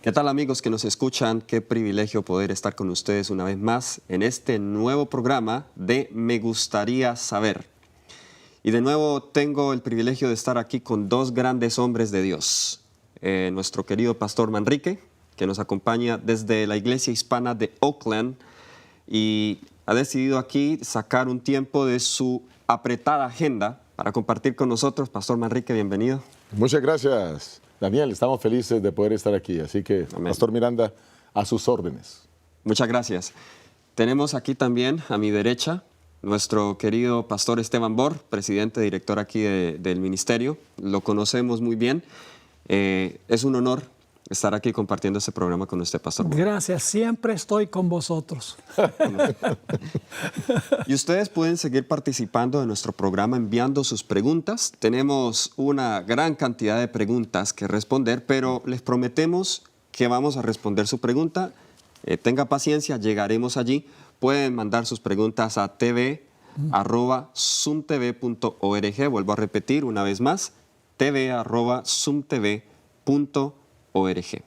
¿Qué tal, amigos que nos escuchan? Qué privilegio poder estar con ustedes una vez más en este nuevo programa de Me Gustaría Saber. Y de nuevo tengo el privilegio de estar aquí con dos grandes hombres de Dios. Nuestro querido pastor Manrique, que nos acompaña desde la iglesia hispana de Oakland y ha decidido aquí sacar un tiempo de su apretada agenda para compartir con nosotros. Pastor Manrique, bienvenido. Muchas gracias, Daniel. Estamos felices de poder estar aquí. Así que, Amén. Pastor Miranda, a sus órdenes. Muchas gracias. Tenemos aquí también a mi derecha nuestro querido pastor Esteban Bor, presidente, director aquí del ministerio. Lo conocemos muy bien. Es un honor estar aquí compartiendo este programa con usted, pastor Bor. Gracias, siempre estoy con vosotros. Y ustedes pueden seguir participando de nuestro programa enviando sus preguntas. Tenemos una gran cantidad de preguntas que responder, pero les prometemos que vamos a responder su pregunta. Tenga paciencia, llegaremos allí. Pueden mandar sus preguntas a tv@zoomtv.org. Vuelvo a repetir una vez más, tv@zoomtv.org.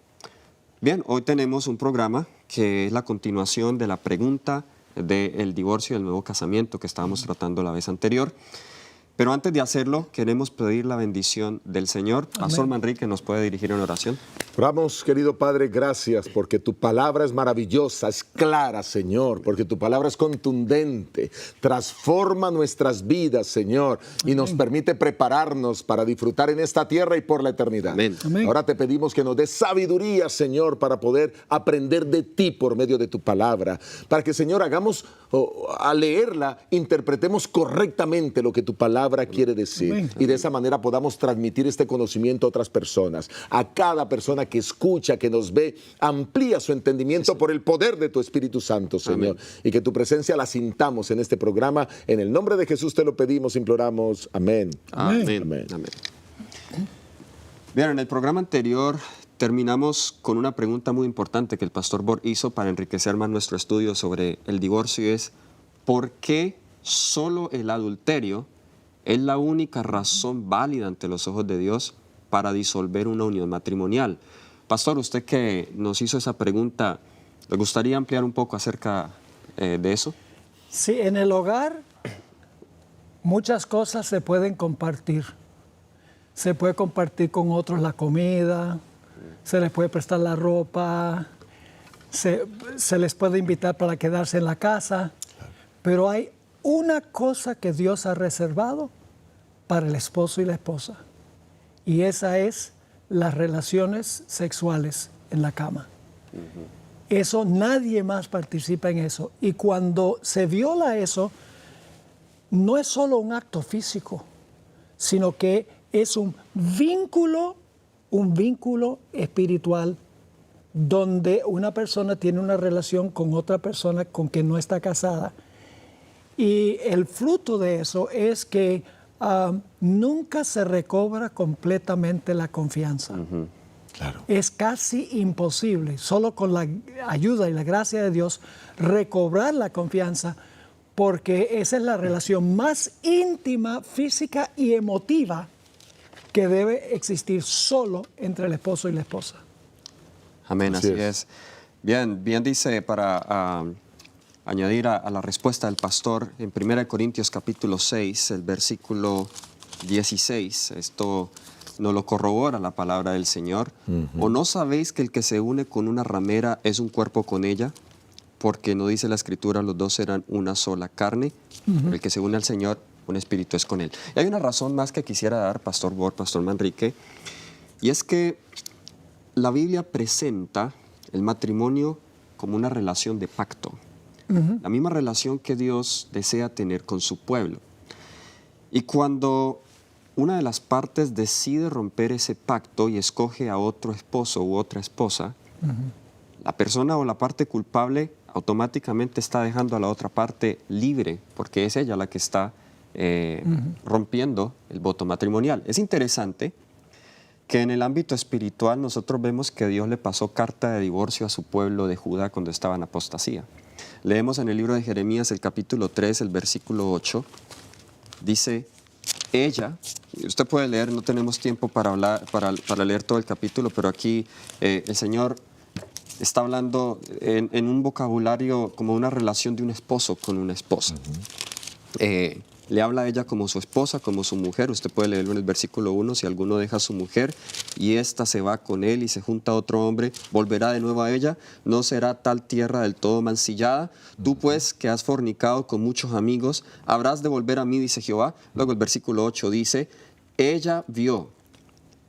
Bien, hoy tenemos un programa que es la continuación de la pregunta del divorcio y el nuevo casamiento que estábamos tratando la vez anterior. Pero antes de hacerlo, queremos pedir la bendición del Señor. Pastor Manrique, ¿nos puede dirigir en oración? Oramos, querido Padre, gracias porque tu palabra es maravillosa, es clara, Señor, porque tu palabra es contundente, transforma nuestras vidas, Señor, y nos permite prepararnos para disfrutar en esta tierra y por la eternidad. Amén. Amén. Ahora te pedimos que nos des sabiduría, Señor, para poder aprender de ti por medio de tu palabra, para que, Señor, hagamos, al leerla, interpretemos correctamente lo que tu palabra quiere decir. Amén. Y de esa manera podamos transmitir este conocimiento a otras personas. A cada persona que escucha, que nos ve, amplía su entendimiento por el poder de tu Espíritu Santo, Señor. Amén. Y que tu presencia la sintamos en este programa. En el nombre de Jesús te lo pedimos, imploramos. Amén. Amén. Amén. Amén. Bien, en el programa anterior terminamos con una pregunta muy importante que el pastor Bor hizo para enriquecer más nuestro estudio sobre el divorcio y es ¿por qué solo el adulterio es la única razón válida ante los ojos de Dios para disolver una unión matrimonial? Pastor, usted que nos hizo esa pregunta, ¿le gustaría ampliar un poco acerca de eso? Sí, en el hogar muchas cosas se pueden compartir. Se puede compartir con otros la comida, se les puede prestar la ropa, se les puede invitar para quedarse en la casa, pero hay una cosa que Dios ha reservado para el esposo y la esposa, y esa es las relaciones sexuales en la cama. Eso, nadie más participa en eso. Y cuando se viola eso, no es solo un acto físico, sino que es un vínculo espiritual donde una persona tiene una relación con otra persona con que no está casada. Y el fruto de eso es que nunca se recobra completamente la confianza. Claro. Es casi imposible, solo con la ayuda y la gracia de Dios, recobrar la confianza, porque esa es la relación más íntima, física y emotiva que debe existir solo entre el esposo y la esposa. Amén, así es. Bien dice para añadir a la respuesta del pastor en 1 Corintios capítulo 6, el versículo 16, esto nos lo corrobora la palabra del Señor. ¿O no sabéis que el que se une con una ramera es un cuerpo con ella? Porque no dice la Escritura, los dos serán una sola carne. El que se une al Señor, un espíritu es con él. Y hay una razón más que quisiera dar, pastor Bor, pastor Manrique, y es que la Biblia presenta el matrimonio como una relación de pacto. La misma relación que Dios desea tener con su pueblo. Y cuando una de las partes decide romper ese pacto y escoge a otro esposo u otra esposa, la persona o la parte culpable automáticamente está dejando a la otra parte libre, porque es ella la que está rompiendo el voto matrimonial. Es interesante que en el ámbito espiritual nosotros vemos que Dios le pasó carta de divorcio a su pueblo de Judá cuando estaba en apostasía. Leemos en el libro de Jeremías el capítulo 3, el versículo 8, dice: ella, usted puede leer, no tenemos tiempo para leer todo el capítulo, pero aquí el Señor está hablando en un vocabulario como una relación de un esposo con una esposa. Le habla a ella como su esposa, como su mujer. Usted puede leerlo en el versículo 1. Si alguno deja a su mujer y ésta se va con él y se junta a otro hombre, volverá de nuevo a ella. No será tal tierra del todo mancillada. Tú pues, que has fornicado con muchos amigos, habrás de volver a mí, dice Jehová. Luego el versículo 8 dice, ella vio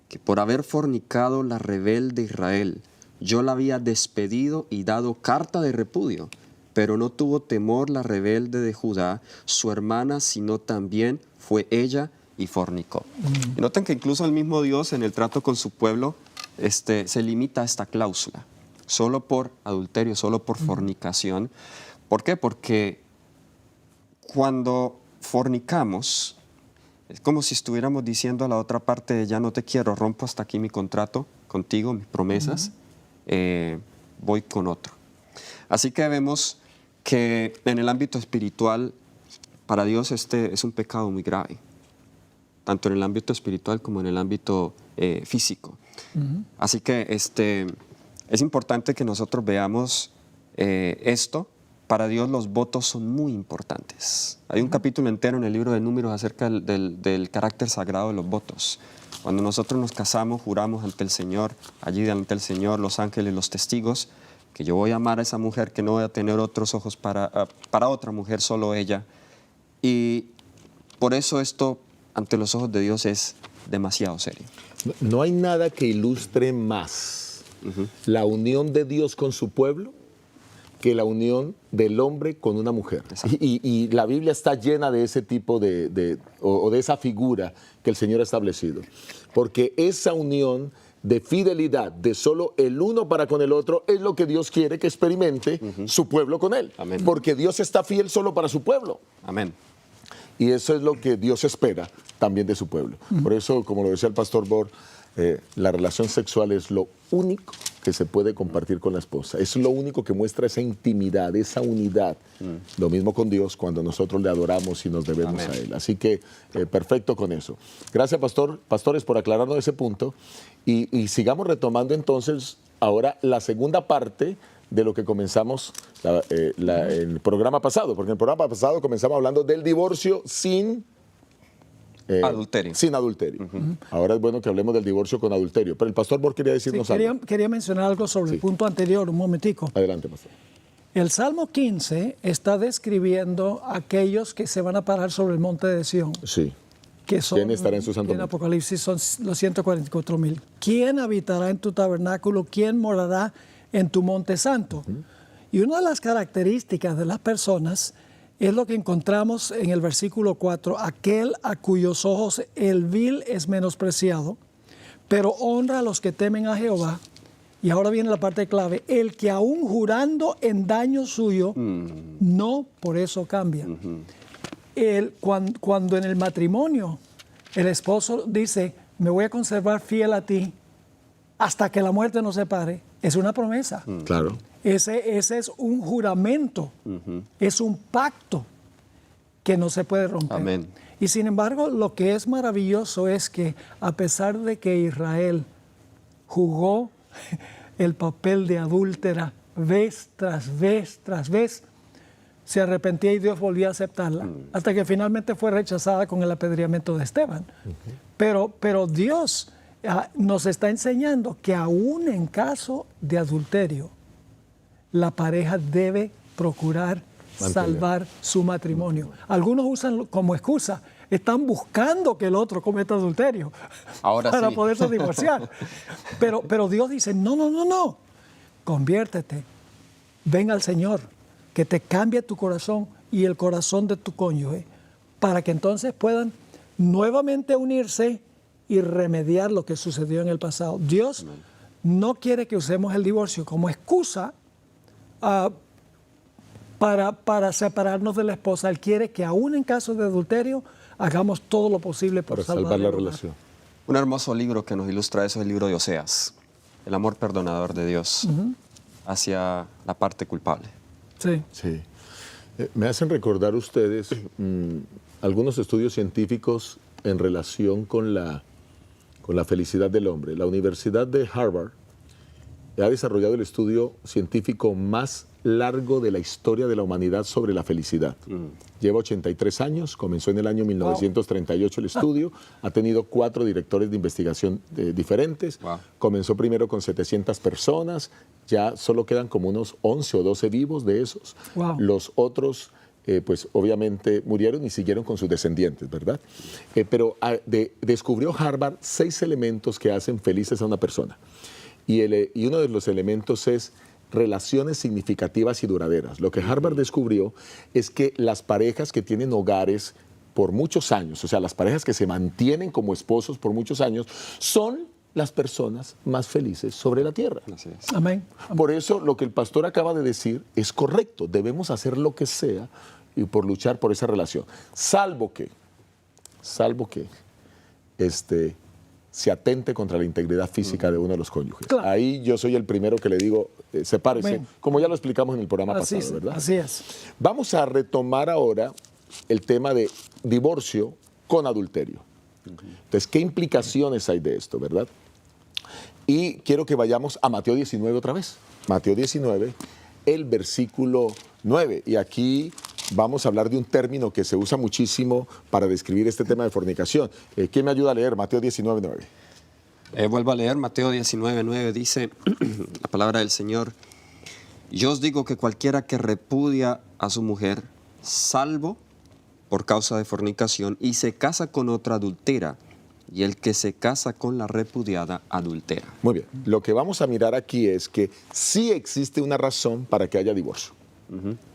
que por haber fornicado la rebelde Israel, yo la había despedido y dado carta de repudio. Pero no tuvo temor la rebelde de Judá, su hermana, sino también fue ella y fornicó. Y noten que incluso el mismo Dios en el trato con su pueblo se limita a esta cláusula, solo por adulterio, solo por fornicación. ¿Por qué? Porque cuando fornicamos, es como si estuviéramos diciendo a la otra parte, ya no te quiero, rompo hasta aquí mi contrato contigo, mis promesas, voy con otro. Así que vemos que en el ámbito espiritual, para Dios este es un pecado muy grave, tanto en el ámbito espiritual como en el ámbito físico. Así que es importante que nosotros veamos esto. Para Dios los votos son muy importantes. Hay un capítulo entero en el libro de Números acerca del carácter sagrado de los votos. Cuando nosotros nos casamos, juramos ante el Señor, allí ante el Señor, los ángeles, los testigos, que yo voy a amar a esa mujer, que no voy a tener otros ojos para otra mujer, solo ella. Y por eso esto, ante los ojos de Dios, es demasiado serio. No hay nada que ilustre más la unión de Dios con su pueblo que la unión del hombre con una mujer. Y la Biblia está llena de ese tipo de esa figura que el Señor ha establecido. Porque esa unión de fidelidad, de solo el uno para con el otro, es lo que Dios quiere que experimente su pueblo con Él. Amén. Porque Dios está fiel solo para su pueblo. Amén. Y eso es lo que Dios espera también de su pueblo. Por eso, como lo decía el pastor Bor, la relación sexual es lo único que se puede compartir con la esposa. Es lo único que muestra esa intimidad, esa unidad. Lo mismo con Dios cuando nosotros le adoramos y nos debemos a Él. Así que perfecto con eso. Gracias, pastores, por aclararnos ese punto. Y sigamos retomando entonces ahora la segunda parte de lo que comenzamos el programa pasado. Porque en el programa pasado comenzamos hablando del divorcio sin adulterio. Sin adulterio. Ahora es bueno que hablemos del divorcio con adulterio. Pero el pastor Bor quería decirnos algo. Quería mencionar algo sobre el punto anterior, un momentico. Adelante, pastor. El Salmo 15 está describiendo a aquellos que se van a parar sobre el monte de Sión. Sí. Que son, ¿Quién estará en su santo en monte? Apocalipsis son los 144,000. ¿Quién habitará en tu tabernáculo? ¿Quién morará en tu monte santo? Y una de las características de las personas es lo que encontramos en el versículo 4, aquel a cuyos ojos el vil es menospreciado, pero honra a los que temen a Jehová. Y ahora viene la parte clave, el que aún jurando en daño suyo, no por eso cambia. Cuando en el matrimonio el esposo dice, me voy a conservar fiel a ti hasta que la muerte nos separe, es una promesa. Claro. Ese es un juramento, es un pacto que no se puede romper. Amén. Y sin embargo, lo que es maravilloso es que a pesar de que Israel jugó el papel de adúltera vez tras vez tras vez, se arrepentía y Dios volvía a aceptarla, hasta que finalmente fue rechazada con el apedreamiento de Esteban. Pero Dios nos está enseñando que aún en caso de adulterio, la pareja debe procurar salvar su matrimonio. Algunos usan como excusa, están buscando que el otro cometa adulterio para poderse divorciar. Pero Dios dice, no, conviértete, ven al Señor, que te cambie tu corazón y el corazón de tu cónyuge, para que entonces puedan nuevamente unirse y remediar lo que sucedió en el pasado. Dios no quiere que usemos el divorcio como excusa para separarnos de la esposa. Él quiere que aún en caso de adulterio hagamos todo lo posible por salvar la relación. Un hermoso libro que nos ilustra eso es el libro de Oseas, el amor perdonador de Dios hacia la parte culpable. Sí. Me hacen recordar ustedes algunos estudios científicos en relación con la felicidad del hombre. La Universidad de Harvard ha desarrollado el estudio científico más largo de la historia de la humanidad sobre la felicidad. Lleva 83 años, comenzó en el año 1938 el estudio, ha tenido 4 directores de investigación diferentes, comenzó primero con 700 personas, ya solo quedan como unos 11 o 12 vivos de esos. Los otros, pues obviamente murieron y siguieron con sus descendientes, ¿verdad? Pero descubrió Harvard 6 elementos que hacen felices a una persona. Y uno de los elementos es relaciones significativas y duraderas. Lo que Harvard descubrió es que las parejas que tienen hogares por muchos años, o sea, las parejas que se mantienen como esposos por muchos años, son las personas más felices sobre la tierra. Así es. Amén. Por eso lo que el pastor acaba de decir es correcto. Debemos hacer lo que sea y por luchar por esa relación. Salvo que se atente contra la integridad física de uno de los cónyuges. Claro. Ahí yo soy el primero que le digo, sepárese, Amén. como ya lo explicamos en el programa pasado, ¿verdad? Así es. Vamos a retomar ahora el tema de divorcio con adulterio. Entonces, ¿qué implicaciones hay de esto, verdad? Y quiero que vayamos a Mateo 19 otra vez. Mateo 19, el versículo 9. Y aquí vamos a hablar de un término que se usa muchísimo para describir este tema de fornicación. ¿Quién me ayuda a leer Mateo 19, 9? Vuelvo a leer Mateo 19, 9, dice la palabra del Señor: yo os digo que cualquiera que repudia a su mujer, salvo por causa de fornicación, y se casa con otra adultera, y el que se casa con la repudiada adultera. Muy bien. Lo que vamos a mirar aquí es que sí existe una razón para que haya divorcio.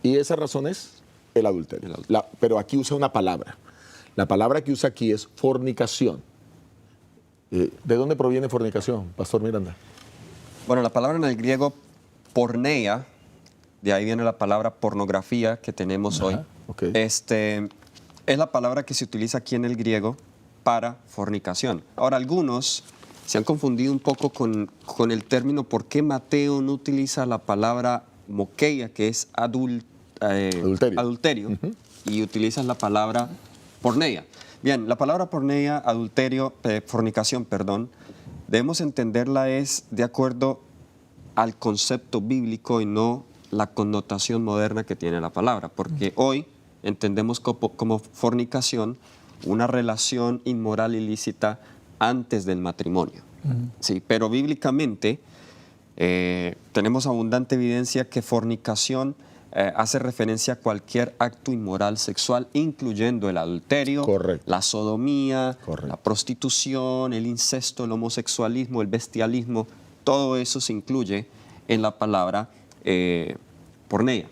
Y esa razón es el adulterio. Pero aquí usa una palabra. La palabra que usa aquí es fornicación. ¿De dónde proviene fornicación, Pastor Miranda? Bueno, la palabra en el griego porneia, de ahí viene la palabra pornografía que tenemos hoy. Okay. Es la palabra que se utiliza aquí en el griego para fornicación. Ahora, algunos se han confundido un poco con el término por qué Mateo no utiliza la palabra mokeia, que es adulterio, y utilizan la palabra porneia. Bien, la palabra porneia, adulterio, fornicación, perdón, debemos entenderla es de acuerdo al concepto bíblico y no la connotación moderna que tiene la palabra, porque hoy entendemos como fornicación una relación inmoral ilícita antes del matrimonio. Sí, pero bíblicamente tenemos abundante evidencia que fornicación hace referencia a cualquier acto inmoral sexual, incluyendo el adulterio, la sodomía, la prostitución, el incesto, el homosexualismo, el bestialismo. Todo eso se incluye en la palabra porneia.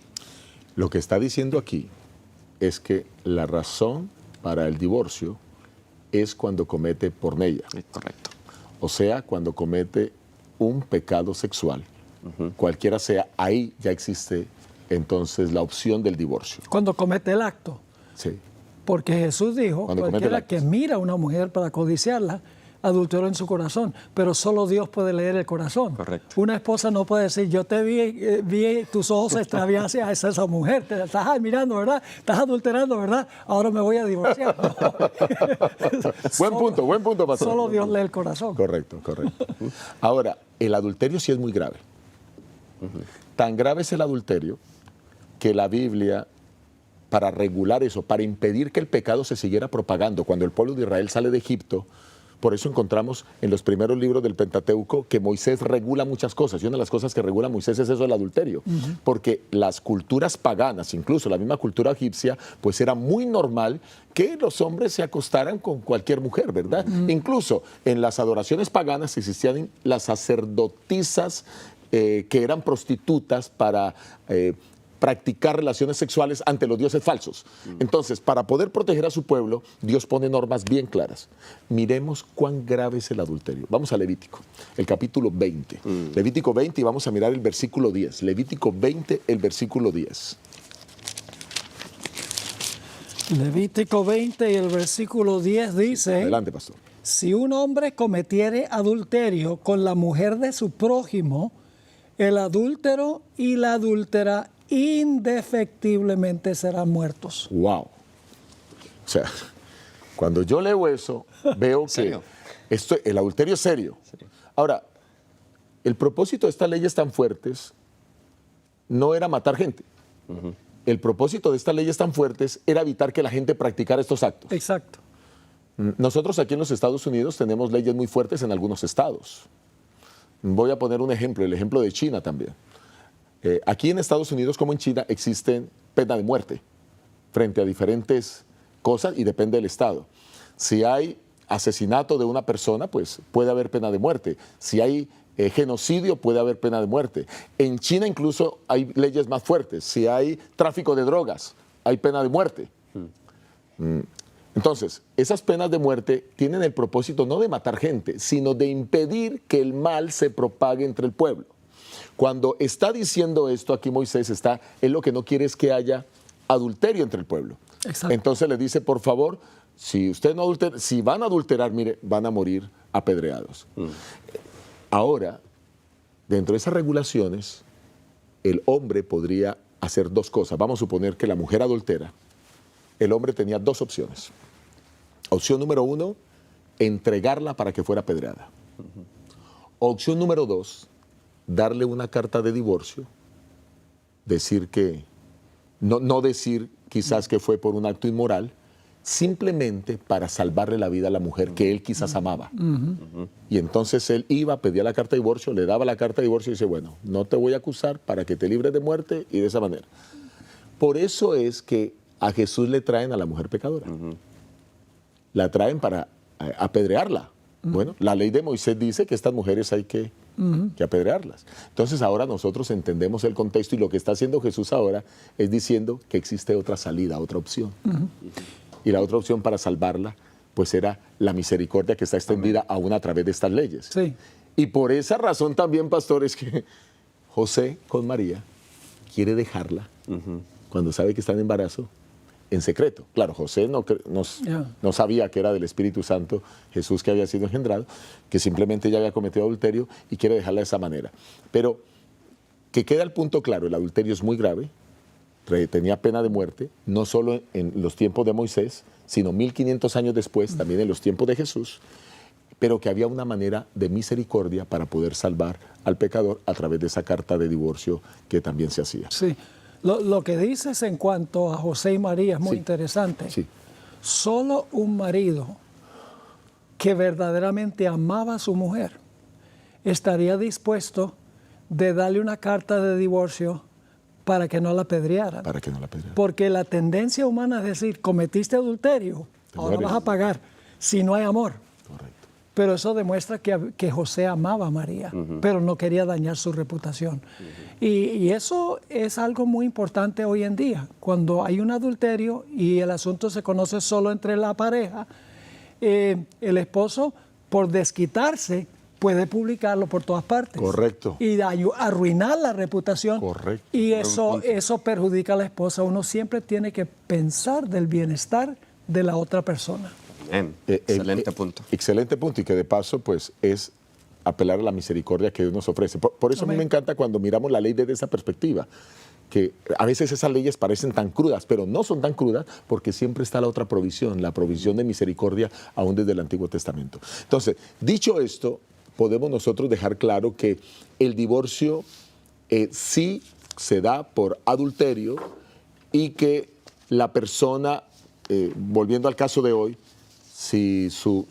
Lo que está diciendo aquí es que la razón para el divorcio es cuando comete porneia. Correcto. O sea, cuando comete un pecado sexual, cualquiera sea, ahí ya existe entonces la opción del divorcio. Cuando comete el acto. Sí. Porque Jesús dijo, cualquiera que mira a una mujer para codiciarla, adulteró en su corazón, pero solo Dios puede leer el corazón. Correcto. Una esposa no puede decir, yo te vi tus ojos se extravían hacia esa mujer, te estás admirando, ¿verdad? Estás adulterando, ¿verdad? Ahora me voy a divorciar. Buen punto, pastor. Solo Dios lee el corazón. Correcto. Ahora, el adulterio sí es muy grave. Tan grave es el adulterio que la Biblia, para regular eso, para impedir que el pecado se siguiera propagando, cuando el pueblo de Israel sale de Egipto, por eso encontramos en los primeros libros del Pentateuco que Moisés regula muchas cosas. Y una de las cosas que regula Moisés es eso del adulterio. Porque las culturas paganas, incluso la misma cultura egipcia, pues era muy normal que los hombres se acostaran con cualquier mujer, ¿verdad? Incluso en las adoraciones paganas existían las sacerdotisas que eran prostitutas para practicar relaciones sexuales ante los dioses falsos. Entonces, para poder proteger a su pueblo, Dios pone normas bien claras. Miremos cuán grave es el adulterio. Vamos a Levítico, el capítulo 20. Levítico 20 y vamos a mirar el versículo 10. Levítico 20, el versículo 10. Levítico 20 y el versículo 10 dice... Adelante, pastor. Si un hombre cometiere adulterio con la mujer de su prójimo, el adúltero y la adúltera indefectiblemente serán muertos. Wow. O sea, Cuando yo leo eso, veo que ¿Serio? el adulterio es serio. Ahora, el propósito de estas leyes tan fuertes no era matar gente. El propósito de estas leyes tan fuertes era evitar que la gente practicara estos actos. Exacto. Nosotros aquí en los Estados Unidos tenemos leyes muy fuertes en algunos estados. Voy a poner un ejemplo, el ejemplo de China también. Aquí en Estados Unidos como en China existen pena de muerte frente a diferentes cosas y depende del estado. Si hay asesinato de una persona, pues puede haber pena de muerte. Si hay genocidio, puede haber pena de muerte. En China incluso hay leyes más fuertes. Si hay tráfico de drogas, hay pena de muerte. Entonces, esas penas de muerte tienen el propósito no de matar gente, sino de impedir que el mal se propague entre el pueblo. Cuando está diciendo esto aquí Moisés, él lo que no quiere es que haya adulterio entre el pueblo. Exacto. Entonces le dice, por favor, si van a adulterar, mire, van a morir apedreados. Ahora, dentro de esas regulaciones, el hombre podría hacer dos cosas. Vamos a suponer que la mujer adultera. El hombre tenía dos opciones. Opción número 1, entregarla para que fuera apedreada. Opción número 2, darle una carta de divorcio, decir que, no decir quizás que fue por un acto inmoral, simplemente para salvarle la vida a la mujer que él quizás amaba. Y entonces él iba, pedía la carta de divorcio, le daba la carta de divorcio y dice, bueno, no te voy a acusar para que te libres de muerte y de esa manera. Por eso es que a Jesús le traen a la mujer pecadora. La traen para apedrearla. Bueno, la ley de Moisés dice que estas mujeres hay que apedrearlas. Entonces ahora nosotros entendemos el contexto y lo que está haciendo Jesús ahora es diciendo que existe otra salida, otra opción. Y la otra opción para salvarla pues era la misericordia que está extendida aún a través de estas leyes. Sí. Y por esa razón también, pastor, es que José con María quiere dejarla cuando sabe que está en embarazo en secreto. Claro, José no sabía que era del Espíritu Santo Jesús que había sido engendrado, que simplemente ya había cometido adulterio y quiere dejarla de esa manera. Pero que queda el punto claro, el adulterio es muy grave, tenía pena de muerte, no solo en los tiempos de Moisés, sino 1500 años después, también en los tiempos de Jesús, pero que había una manera de misericordia para poder salvar al pecador a través de esa carta de divorcio que también se hacía. Sí. Lo que dices en cuanto a José y María es muy interesante. Sí. Solo un marido que verdaderamente amaba a su mujer estaría dispuesto de darle una carta de divorcio para que no la apedrearan. Para que no la apedrearan. Porque la tendencia humana es decir, cometiste adulterio, ahora vas a pagar, si no hay amor. Correcto. Pero eso demuestra que José amaba a María, pero no quería dañar su reputación. Y eso es algo muy importante hoy en día. Cuando hay un adulterio y el asunto se conoce solo entre la pareja, el esposo, por desquitarse, puede publicarlo por todas partes. Correcto. Y arruinar la reputación. Correcto. Y eso perjudica a la esposa. Uno siempre tiene que pensar del bienestar de la otra persona. Excelente punto. Excelente punto y que de paso pues es apelar a la misericordia que Dios nos ofrece. Por eso a mí me encanta cuando miramos la ley desde esa perspectiva, que a veces esas leyes parecen tan crudas, pero no son tan crudas porque siempre está la otra provisión, la provisión de misericordia aún desde el Antiguo Testamento. Entonces, dicho esto, podemos nosotros dejar claro que el divorcio sí se da por adulterio y que la persona, volviendo al caso de hoy, si su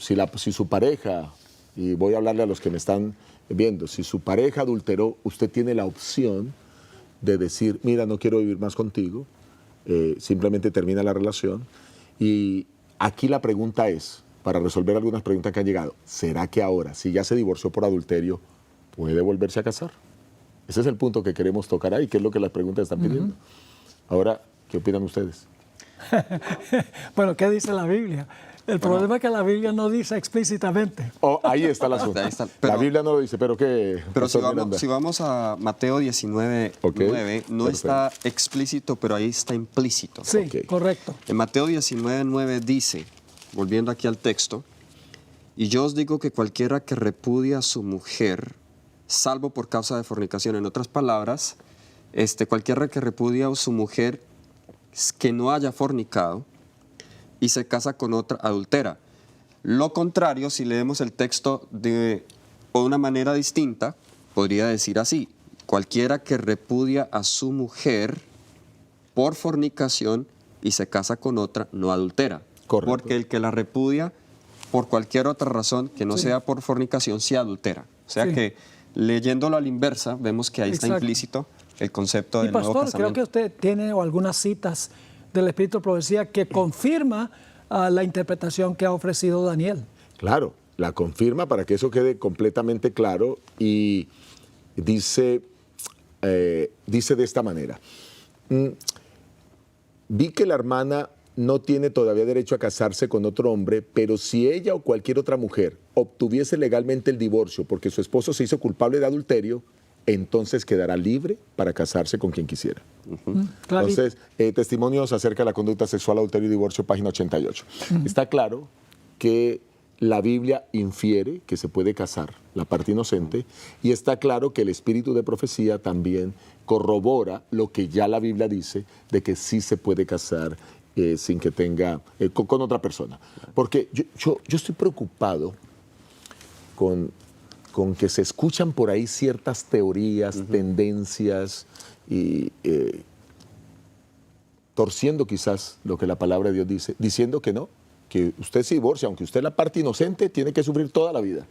pareja, y voy a hablarle a los que me están viendo, si su pareja adulteró, usted tiene la opción de decir, mira, no quiero vivir más contigo, simplemente termina la relación. Y aquí la pregunta es, para resolver algunas preguntas que han llegado, ¿será que ahora, si ya se divorció por adulterio, puede volverse a casar? Ese es el punto que queremos tocar ahí, que es lo que las preguntas están pidiendo. Ahora, ¿qué opinan ustedes? Bueno, ¿qué dice la Biblia? El problema es que la Biblia no dice explícitamente. Oh, ahí está el asunto. Ahí está. La Biblia no lo dice, pero ¿qué? Pero si vamos a Mateo 19, 9, no está explícito, pero ahí está implícito. Sí, correcto. En Mateo 19, 9 dice, volviendo aquí al texto, y yo os digo que cualquiera que repudia a su mujer, salvo por causa de fornicación, en otras palabras, cualquiera que repudia a su mujer que no haya fornicado, y se casa con otra, adultera. Lo contrario, si leemos el texto de una manera distinta, podría decir así: cualquiera que repudia a su mujer por fornicación y se casa con otra, no adultera. Correcto. Porque el que la repudia por cualquier otra razón que no sea por fornicación, sí adultera. O sea que leyéndolo a la inversa, vemos que ahí está implícito el concepto del nuevo pastor, casamiento. creo que usted tiene algunas citas del Espíritu de Profecía que confirma la interpretación que ha ofrecido Daniel. Claro, la confirma para que eso quede completamente claro y dice de esta manera. Vi que la hermana no tiene todavía derecho a casarse con otro hombre, pero si ella o cualquier otra mujer obtuviese legalmente el divorcio porque su esposo se hizo culpable de adulterio, entonces quedará libre para casarse con quien quisiera. Entonces, testimonios acerca de la conducta sexual, adulterio y divorcio, página 88. Está claro que la Biblia infiere que se puede casar la parte inocente y está claro que el espíritu de profecía también corrobora lo que ya la Biblia dice de que sí se puede casar sin que tenga, con otra persona. Porque yo estoy preocupado con que se escuchan por ahí ciertas teorías, tendencias y torciendo quizás lo que la palabra de Dios dice, diciendo que no, que usted se divorcia, aunque usted es la parte inocente, tiene que sufrir toda la vida.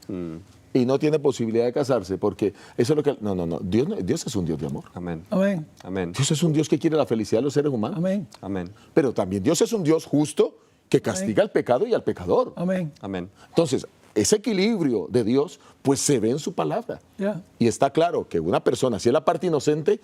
Y no tiene posibilidad de casarse, porque eso es lo que... No. Dios es un Dios de amor. Amén. Amén. Amén. Dios es un Dios que quiere la felicidad de los seres humanos. Amén. Amén. Pero también Dios es un Dios justo que castiga al pecado y al pecador. Amén. Amén. Entonces, ese equilibrio de Dios, pues se ve en su palabra. Ya. Y está claro que una persona, si es la parte inocente,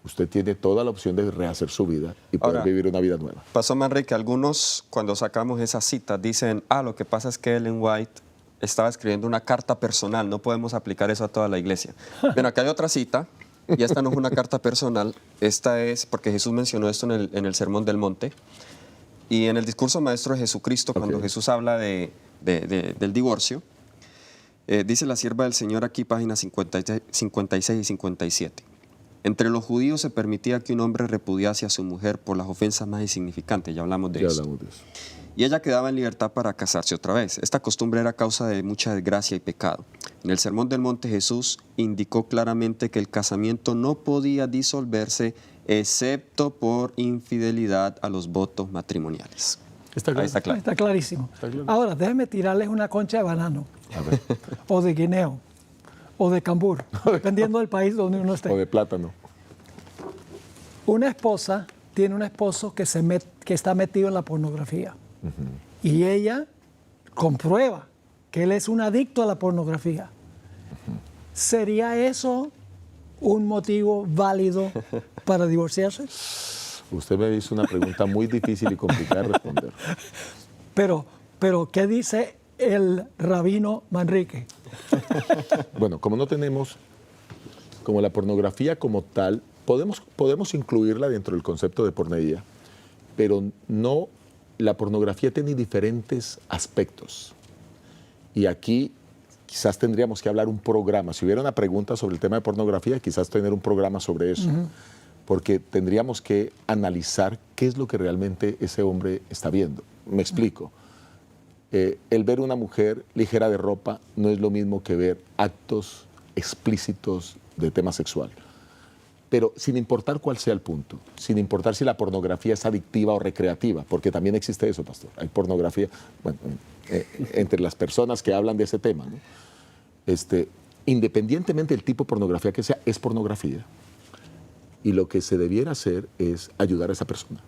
usted tiene toda la opción de rehacer su vida y poder Ahora, vivir una vida nueva. Pastor Manrique, algunos cuando sacamos esas citas dicen, lo que pasa es que Ellen White estaba escribiendo una carta personal, no podemos aplicar eso a toda la iglesia. Bueno, acá hay otra cita, y esta no es una carta personal, esta es, porque Jesús mencionó esto en el Sermón del Monte, y en el discurso maestro de Jesucristo, cuando Jesús habla del divorcio, dice la sierva del Señor aquí, páginas 56 y 57. Entre los judíos se permitía que un hombre repudiase a su mujer por las ofensas más insignificantes, ya hablamos de eso. Y ella quedaba en libertad para casarse otra vez. Esta costumbre era causa de mucha desgracia y pecado. En el Sermón del Monte Jesús indicó claramente que el casamiento no podía disolverse excepto por infidelidad a los votos matrimoniales. Ahí está claro. Está clarísimo. Ahora, déjenme tirarles una concha de banano, o de guineo, o de cambur, dependiendo del país donde uno esté. O de plátano. Una esposa tiene un esposo que está metido en la pornografía. Y ella comprueba que él es un adicto a la pornografía. ¿Sería eso un motivo válido para divorciarse? Usted me hizo una pregunta muy difícil y complicada de responder. Pero ¿qué dice el rabino Manrique? Bueno, como no tenemos, como la pornografía como tal, podemos incluirla dentro del concepto de porneía, pero no, la pornografía tiene diferentes aspectos. Y aquí quizás tendríamos que hablar un programa. Si hubiera una pregunta sobre el tema de pornografía, quizás tener un programa sobre eso. Porque tendríamos que analizar qué es lo que realmente ese hombre está viendo. Me explico. El ver una mujer ligera de ropa no es lo mismo que ver actos explícitos de tema sexual. Pero sin importar cuál sea el punto, sin importar si la pornografía es adictiva o recreativa, porque también existe eso, pastor. Hay pornografía, bueno, entre las personas que hablan de ese tema, ¿no? Independientemente del tipo de pornografía que sea, es pornografía. Y lo que se debiera hacer es ayudar a esa persona.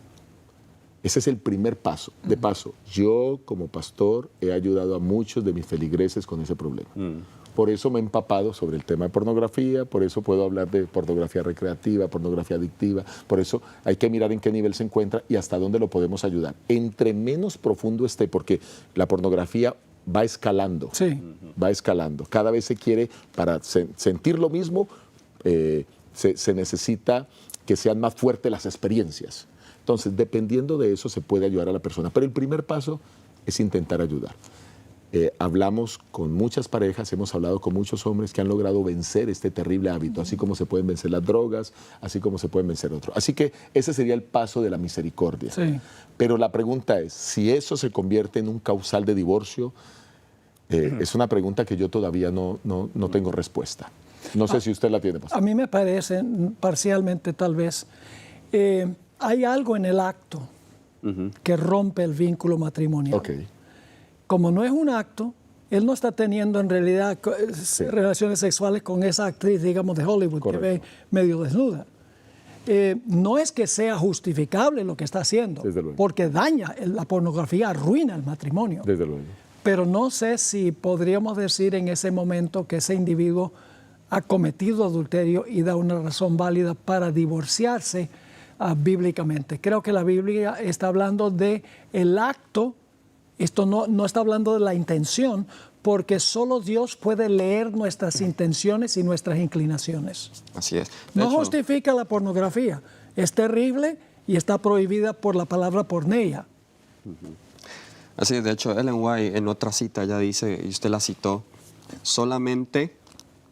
Ese es el primer paso. De paso, yo como pastor he ayudado a muchos de mis feligreses con ese problema. Por eso me he empapado sobre el tema de pornografía, por eso puedo hablar de pornografía recreativa, pornografía adictiva, por eso hay que mirar en qué nivel se encuentra y hasta dónde lo podemos ayudar. Entre menos profundo esté, porque la pornografía va escalando, va escalando. Cada vez se quiere, para sentir lo mismo, se necesita que sean más fuertes las experiencias. Entonces, dependiendo de eso, se puede ayudar a la persona. Pero el primer paso es intentar ayudar. hablamos con muchas parejas, hemos hablado con muchos hombres que han logrado vencer este terrible hábito, así como se pueden vencer las drogas, así como se pueden vencer otros. Así que ese sería el paso de la misericordia. Sí. Pero la pregunta es, si eso se convierte en un causal de divorcio, es una pregunta que yo todavía no tengo respuesta. No sé si usted la tiene, pastor. A mí me parece, parcialmente tal vez, hay algo en el acto que rompe el vínculo matrimonial. Okay. Como no es un acto, él no está teniendo en realidad relaciones sexuales con esa actriz, digamos, de Hollywood, Correcto. que ve medio desnuda. No es que sea justificable lo que está haciendo, Desde luego. porque daña, la pornografía arruina el matrimonio. Desde luego. Pero no sé si podríamos decir en ese momento que ese individuo ha cometido adulterio y da una razón válida para divorciarse bíblicamente. Creo que la Biblia está hablando de el acto, esto no está hablando de la intención, porque solo Dios puede leer nuestras intenciones y nuestras inclinaciones. Así es. No justifica la pornografía, es terrible y está prohibida por la palabra porneia. Así es, de hecho, Ellen White en otra cita ya dice, y usted la citó, solamente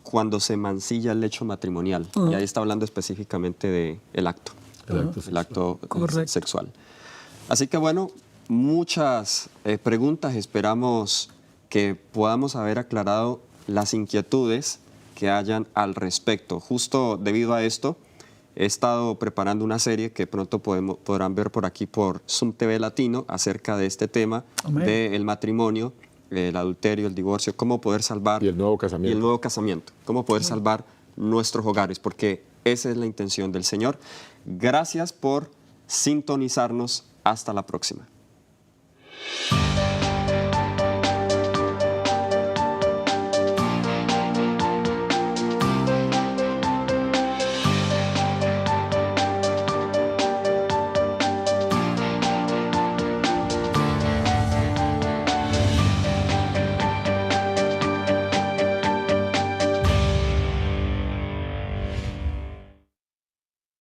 cuando se mancilla el lecho matrimonial. Y ahí está hablando específicamente del acto. El acto sexual. Así que bueno, muchas preguntas. Esperamos que podamos haber aclarado las inquietudes que hayan al respecto. Justo debido a esto, he estado preparando una serie que pronto podrán ver por aquí por Zoom TV Latino acerca de este tema del matrimonio, el adulterio, el divorcio, cómo poder salvar... Y el nuevo casamiento. Y el nuevo casamiento. Cómo poder salvar nuestros hogares, porque esa es la intención del Señor. Gracias por sintonizarnos. Hasta la próxima.